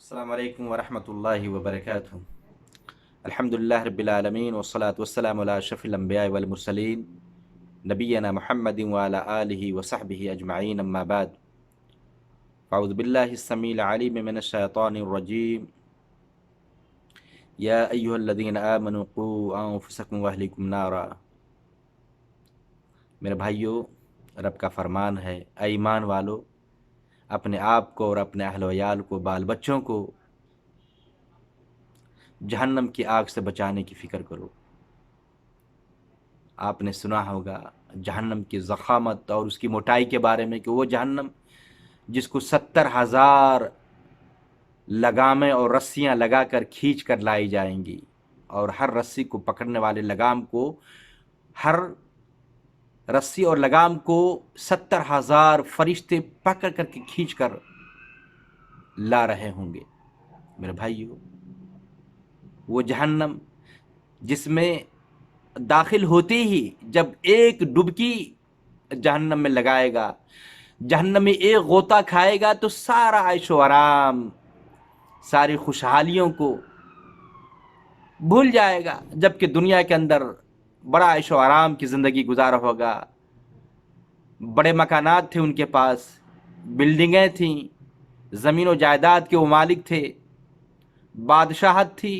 अस्सलामु अलैकुम वरहमतुल्लाहि वबरकातुहू। अल्हम्दुलिल्लाह रब्बिल आलमीन वस्सलातु वस्सलामु अला अशरफिल अंबिया वल मुरसलीन नबियना मुहम्मदिन व अला आलिहि व सहबिहि अजमईन अम्मा बाद। अऊज़ु बिल्लाहिस समील अलीम मिनश शैतानिर रजीम। या अय्युहल्लज़ीना आमनू क़ू अनफुसकुम व अहलिकुम नारा। मेरे भाइयों, रब का फरमान है, ऐ ईमान वालो, अपने आप को और अपने अहल वयाल को, बाल बच्चों को जहन्नम की आग से बचाने की फ़िक्र करो। आपने सुना होगा जहन्नम की ज़ख़ामत और उसकी मोटाई के बारे में कि वो जहन्नम जिसको 70,000 लगामें और रस्सियां लगाकर खींच कर लाई जाएंगी, और हर रस्सी को पकड़ने वाले लगाम को, हर रस्सी और लगाम को 70,000 फरिश्ते पकड़ करके खींच कर ला रहे होंगे। मेरे भाइयों, वो जहन्नम जिसमें दाखिल होते ही जब एक डुबकी जहन्नम में लगाएगा, जहन्नम में एक गोता खाएगा तो सारा ऐशो आराम, सारी खुशहालियों को भूल जाएगा। जबकि दुनिया के अंदर बड़ा ऐशो आराम की ज़िंदगी गुजारा होगा, बड़े मकानात थे उनके पास, बिल्डिंगें थीं, ज़मीन व जायदाद के वो मालिक थे, बादशाहत थी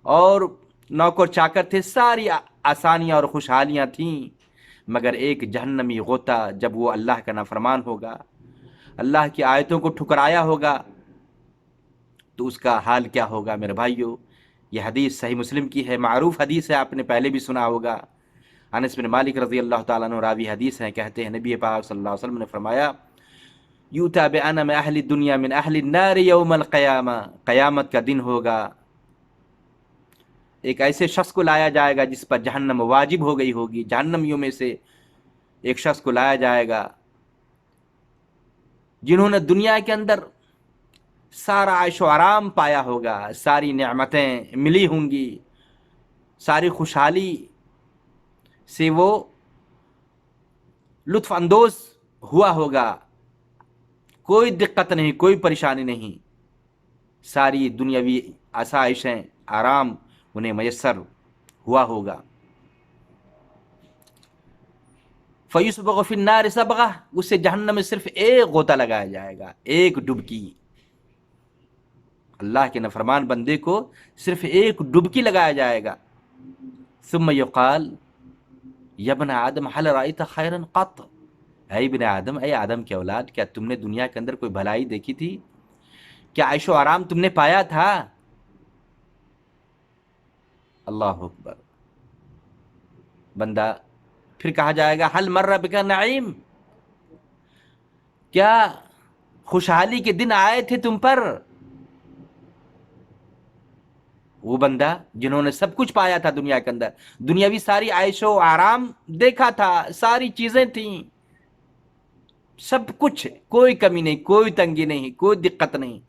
और नौकर चाकर थे, सारी आसानियाँ और खुशहालियाँ थीं। मगर एक जहन्नमी गोता जब वो अल्लाह का नाफरमान होगा, अल्लाह की आयतों को ठुकराया होगा, तो उसका हाल क्या होगा। मेरे भाइयों, यह हदीस सही मुस्लिम की है, मारूफ हदीस है, आपने पहले भी सुना होगा। अनस बिन मालिक रज़ी अल्लाह ताला अन्हु रावी हदीस हैं, कहते हैं नबी पाक सल्लल्लाहु अलैहि वसल्लम ने फरमाया, यूता बिअना में अहली दुनिया मिन अहली नार यौमल क़यामा। क़यामत का दिन होगा, एक ऐसे शख्स को लाया जाएगा जिस पर जहन्नम वाजिब हो गई होगी। जहन्नमियों में से एक शख्स को लाया जाएगा जिन्होंने दुनिया के अंदर सारा ऐशो आराम पाया होगा, सारी नेमतें मिली होंगी, सारी खुशहाली से वो लुत्फ अंदोज हुआ होगा, कोई दिक्कत नहीं, कोई परेशानी नहीं, सारी दुनियावी आसाइशें, आराम उन्हें मयस्सर हुआ होगा। फ़युस्बग़ु फ़िन्नार सबग़ा, उससे जहन्नम में सिर्फ एक गोता लगाया जाएगा, एक डुबकी। अल्लाह के नफरमान बंदे को सिर्फ एक डुबकी लगाया जाएगा। सुम्मा युक़ाल या इब्न आदम हल रअयत खैरन क़त। ऐ इब्न आदम, ऐ आदम के औलाद, क्या तुमने दुनिया के अंदर कोई भलाई देखी थी? क्या ऐशो आराम तुमने पाया था? अल्लाह अकबर। बंदा फिर कहा जाएगा हल मर्रा बिका नईम, क्या खुशहाली के दिन आए थे तुम पर? वो बंदा जिन्होंने सब कुछ पाया था दुनिया के अंदर, दुनियावी सारी आयशो आराम देखा था, सारी चीजें थीं, सब कुछ, कोई कमी नहीं, कोई तंगी नहीं, कोई दिक्कत नहीं,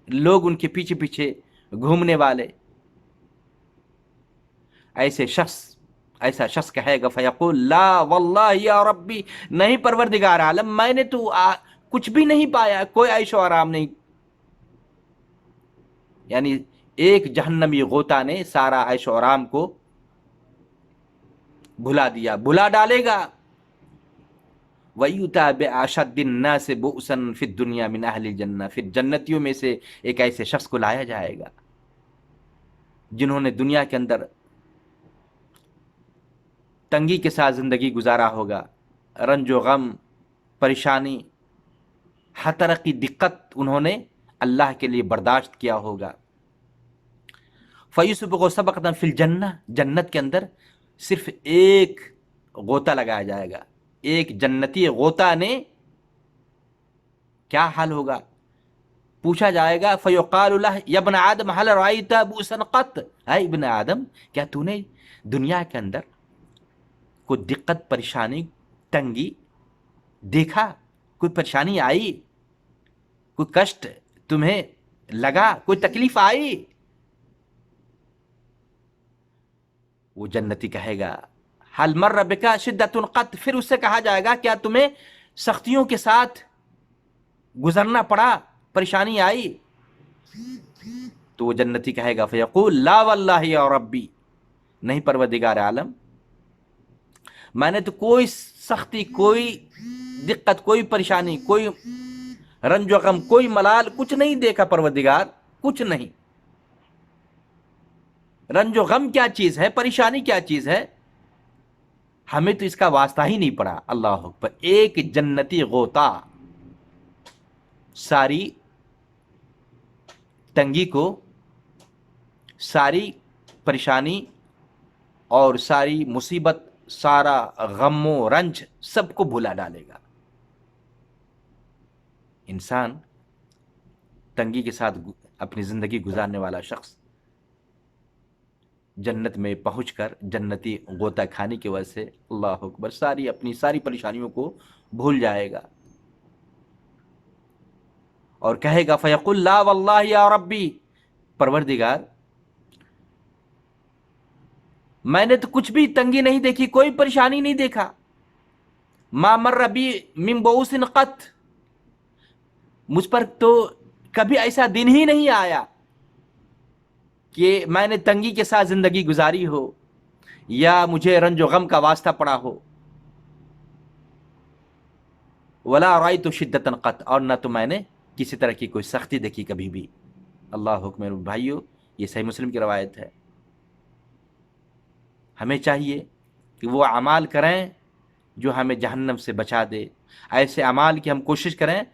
लोग उनके पीछे पीछे घूमने वाले, ऐसा शख्स कहेगा फयक़ूल ला वल्लाहि या रब्बी, नहीं परवरदिगार आलम, मैंने तो कुछ भी नहीं पाया, कोई ऐशो आराम नहीं। यानी एक जहन्नमी गोता ने सारा ऐशो आराम को भुला दिया, भुला डालेगा। वयुता बिअशद्दिन नास बुअसन फिद दुनिया मिन अहलिल जन्नह, फिर जन्नतियों में से एक ऐसे शख्स को लाया जाएगा जिन्होंने दुनिया के अंदर तंगी के साथ जिंदगी गुजारा होगा, रंजो गम, परेशानी, हर तरह की दिक्कत उन्होंने अल्लाह के लिए बर्दाश्त किया होगा। फ़युस्बग़ु सबक़तन फिल जन्नह, जन्नत के अंदर सिर्फ एक गोता लगाया जाएगा। एक जन्नती गोता ने क्या हाल होगा? पूछा जाएगा फ़युक़ालु लह या इब्न आदम हल रअयत बुअसन क़त। है इब्न आदम, क्या तूने दुनिया के अंदर कोई दिक्कत, परेशानी, तंगी देखा? कोई परेशानी आई, कोई कष्ट तुम्हें लगा, कोई तकलीफ आई? वो जन्नती कहेगा हल मर्रा बिका शिद्दतुन क़त, फिर उससे कहा जाएगा क्या तुम्हें सख्तियों के साथ गुजरना पड़ा, परेशानी आई, तो वो जन्नती कहेगा फयक़ूल ला वल्लाहि या रब्बी, नहीं परवरदिगार आलम, मैंने तो कोई सख्ती, कोई दिक्कत, कोई परेशानी, कोई रंजो गम, कोई मलाल कुछ नहीं देखा परवरदिगार, कुछ नहीं। रंजो गम क्या चीज है, परेशानी क्या चीज है, हमें तो इसका वास्ता ही नहीं पड़ा। अल्लाह अकबर। एक जन्नती गोता सारी तंगी को, सारी परेशानी और सारी मुसीबत, सारा गम व रंज सबको भुला डालेगा। इंसान तंगी के साथ अपनी जिंदगी गुजारने वाला शख्स जन्नत में पहुंचकर जन्नती गोता खाने की वजह से अल्लाह अकबर सारी अपनी सारी परेशानियों को भूल जाएगा और कहेगा फयक़ुल ला वल्लाहि या रब्बी, परवरदिगार मैंने तो कुछ भी तंगी नहीं देखी, कोई परेशानी नहीं देखा। मा मर्र बी मिन बऊसिन क़त, मुझ पर तो कभी ऐसा दिन ही नहीं आया कि मैंने तंगी के साथ जिंदगी गुजारी हो या मुझे रंजो गम का वास्ता पड़ा हो। वला रायतु शिद्दतन क़त, और न तो मैंने किसी तरह की कोई सख्ती देखी कभी भी। अल्लाह हुक्म। भाइयों, ये सही मुस्लिम की रवायत है। हमें चाहिए कि वो अमाल करें जो हमें जहन्नम से बचा दे, ऐसे अमाल की हम कोशिश करें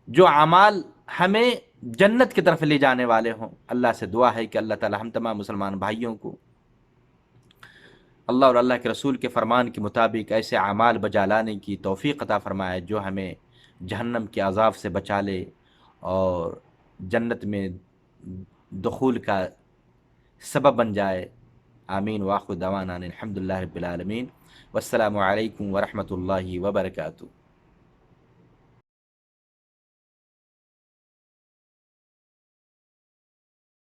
जो अमाल हमें जन्नत की तरफ ले जाने वाले हों। अल्लाह से दुआ है कि अल्लाह ताला हम तमाम मुसलमान भाइयों को अल्लाह और अल्लाह के रसूल के फरमान के मुताबिक ऐसे अमाल बजा लाने की तौफीक अता फरमाए जो हमें जहन्नम के अज़ाब से बचा ले और जन्नत में दुखूल का सबब बन जाए। आमीन। वाखिर दवाना अनिल हम्दुलिल्लाहि रब्बिल आलमीन। वस्सलामु अलैकुम व रहमतुल्लाहि व बरकातुहू।